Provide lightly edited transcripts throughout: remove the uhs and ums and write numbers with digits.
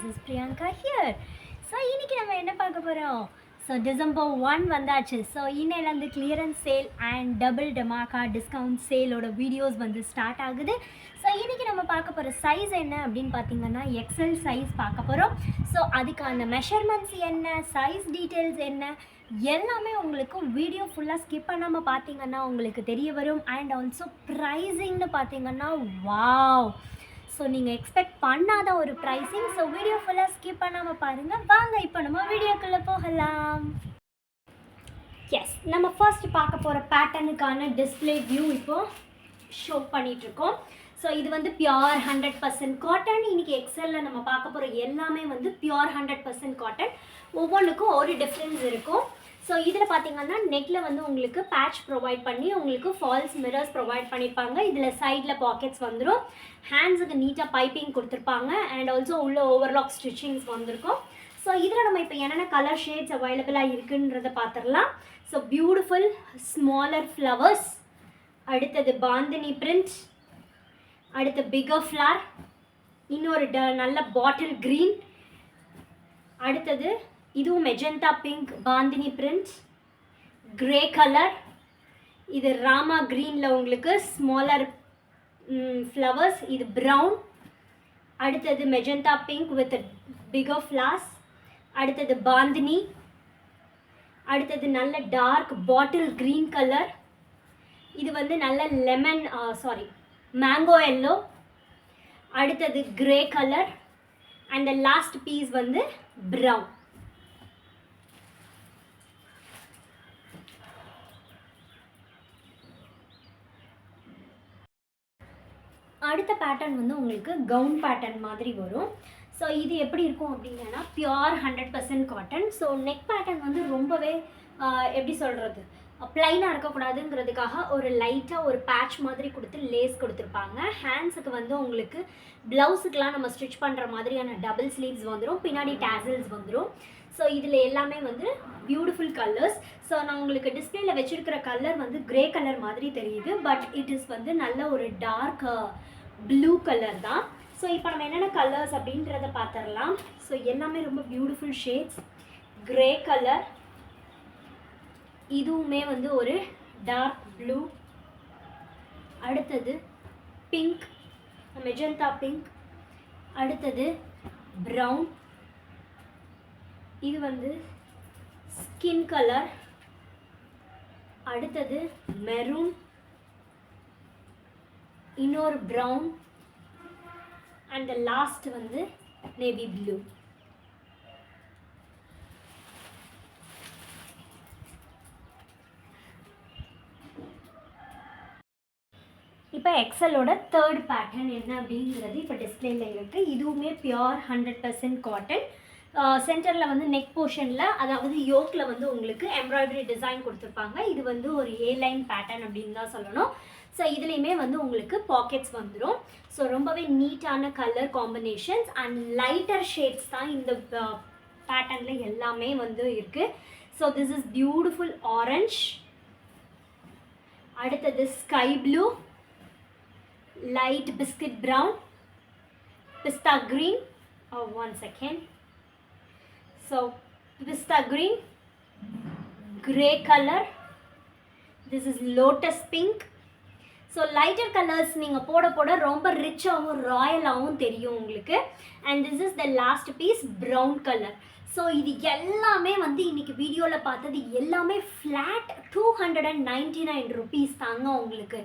is Priyanka here. So இன்னைக்கு நம்ம என்ன பார்க்க போறோம்? So December 1 வந்தாச்சு. So இன்னையில இருந்து clearance sale and double dhamaka discount sale ஓட வீடியோஸ் வந்து ஸ்டார்ட் ஆகுது. ஸோ இன்றைக்கி நம்ம பார்க்க போகிற சைஸ் என்ன அப்படின்னு பார்த்தீங்கன்னா எக்ஸல் சைஸ் பார்க்க போகிறோம். ஸோ அதுக்கான மெஷர்மெண்ட்ஸ் என்ன, சைஸ் டீட்டெயில்ஸ் என்ன, எல்லாமே உங்களுக்கு வீடியோ ஃபுல்லாக ஸ்கிப் பண்ணாமல் பார்த்தீங்கன்னா உங்களுக்கு தெரிய வரும். அண்ட் ஆல்சோ ப்ரைஸிங்னு பார்த்தீங்கன்னா வாவ், ஸோ நீங்கள் எக்ஸ்பெக்ட் பண்ணாத ஒரு ப்ரைஸிங். ஸோ வீடியோ ஃபுல்லாக ஸ்கிப் பண்ணாமல் பாருங்கள். வாங்க இப்போ நம்ம வீடியோக்குள்ளே போகலாம். எஸ், நம்ம ஃபர்ஸ்ட் பார்க்க போகிற பேட்டர்னுக்கான டிஸ்பிளே வியூ இப்போது ஷோ பண்ணிகிட்ருக்கோம். ஸோ இது வந்து பியோர் 100% காட்டன். இன்றைக்கி எக்ஸலில் நம்ம பார்க்க போகிற எல்லாமே வந்து பியோர் 100% காட்டன். ஒவ்வொன்றுக்கும் ஒரு டிஃப்ரென்ஸ் இருக்கும். ஸோ இதில் பார்த்தீங்கன்னா நெக்கில் வந்து உங்களுக்கு பேட்ச் ப்ரொவைட் பண்ணி உங்களுக்கு ஃபால்ஸ் மிரர்ஸ் ப்ரொவைட் பண்ணியிருப்பாங்க. இதில் சைடில் பாக்கெட்ஸ் வந்துடும். ஹேண்ட்ஸுக்கு நீட்டாக பைப்பிங் கொடுத்துருப்பாங்க. அண்ட் ஆல்சோ உள்ள ஓவர்லாக் ஸ்டிச்சிங்ஸ் வந்திருக்கும். ஸோ இதில் நம்ம இப்போ என்னென்ன கலர் ஷேட்ஸ் அவைலபிளாக இருக்குன்றதை பார்த்துடலாம். ஸோ பியூட்டிஃபுல் ஸ்மாலர் ஃப்ளவர்ஸ், அடுத்தது பாந்தினி பிரிண்ட், அடுத்து பிகர் ஃப்ளார், இன்னொரு நல்ல பாட்டில் க்ரீன், அடுத்தது இதுவும் magenta pink bandhani print, grey colour, இது ராமா க்ரீனில் உங்களுக்கு ஸ்மாலர் ஃப்ளவர்ஸ், இது ப்ரௌன், அடுத்தது magenta pink with bigger flowers, அடுத்தது பாந்தினி, அடுத்தது நல்ல டார்க் பாட்டில் க்ரீன் கலர், இது வந்து நல்ல லெமன் மேங்கோ எல்லோ, அடுத்தது grey colour, and the last piece வந்து ப்ரௌன். அடுத்த பேட்டர்ன் வந்து உங்களுக்கு கவுன் பேட்டர்ன் மாதிரி வரும். ஸோ இது எப்படி இருக்கும் அப்படின்னா pure 100% cotton. So neck pattern வந்து ரொம்பவே எப்படி சொல்கிறது, ப்ளைனாக இருக்கக்கூடாதுங்கிறதுக்காக ஒரு லைட்டாக ஒரு பேட்ச் மாதிரி கொடுத்து லேஸ் கொடுத்துருப்பாங்க. ஹேண்ட்ஸுக்கு வந்து உங்களுக்கு ப்ளவுஸுக்கெலாம் நம்ம ஸ்டிச் பண்ணுற மாதிரியான டபுள் ஸ்லீவ்ஸ் வந்துடும். பின்னாடி டேசல்ஸ் வந்துடும். ஸோ இதில் எல்லாமே வந்து பியூட்டிஃபுல் கலர்ஸ். ஸோ நான் உங்களுக்கு டிஸ்பிளேயில் வச்சுருக்கிற கலர் வந்து கிரே கலர் மாதிரி தெரியுது, பட் இட் இஸ் வந்து நல்ல ஒரு டார்க் ப்ளூ கலர் தான். ஸோ இப்போ நம்ம என்னென்ன கலர்ஸ் அப்படின்றத பார்த்துடலாம். ஸோ எல்லாமே ரொம்ப பியூட்டிஃபுல் ஷேட்ஸ். கிரே கலர், இதுவுமே வந்து ஒரு டார்க் ப்ளூ, அடுத்தது பிங்க், மெஜந்தா பிங்க், அடுத்தது ப்ரௌன், இது வந்து ஸ்கின் கலர், அடுத்தது மெரூன், இன்னொரு ப்ரௌன், அண்ட் த லாஸ்ட் வந்து நேவி ப்ளூ. இப்போ எக்ஸலோட தேர்ட் பேட்டர்ன் என்ன அப்படிங்கிறது இப்போ டிஸ்பிளேல இருக்குது. இதுவுமே பியோர் 100% காட்டன். சென்டரில் வந்து நெக் போர்ஷனில், அதாவது யோக்கில் வந்து உங்களுக்கு எம்ப்ராய்டரி டிசைன் கொடுத்துருப்பாங்க. இது வந்து ஒரு ஏலைன் பேட்டர்ன் அப்படின்னு தான் சொல்லணும். ஸோ இதுலேயுமே வந்து உங்களுக்கு பாக்கெட்ஸ் வந்துடும். ஸோ ரொம்பவே நீட்டான colour combinations and lighter shades தான் இந்த பேட்டர்னில் எல்லாமே வந்து இருக்குது. So this is beautiful orange, அடுத்தது sky blue, light biscuit brown, pista green, one second, so pista green, gray color, this is lotus pink. So lighter colours நீங்கள் போட போட ரொம்ப ரிச்சாகவும் ராயலாகவும் தெரியும் உங்களுக்கு. And this is the last piece brown colour. So இது எல்லாமே வந்து இன்றைக்கி வீடியோவில் பார்த்தது எல்லாமே ஃப்ளாட் 299 ருபீஸ் தாங்க உங்களுக்கு.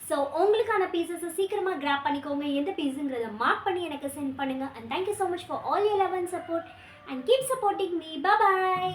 ஸோ உங்களுக்கான பீசஸை சீக்கிரமாக கிராப் பண்ணிக்கோங்க. எந்த பீஸுங்கிறத மார்க் பண்ணி எனக்கு சென்ட் பண்ணுங்கள். And thank you so much for all your love and support and keep supporting me. Bye.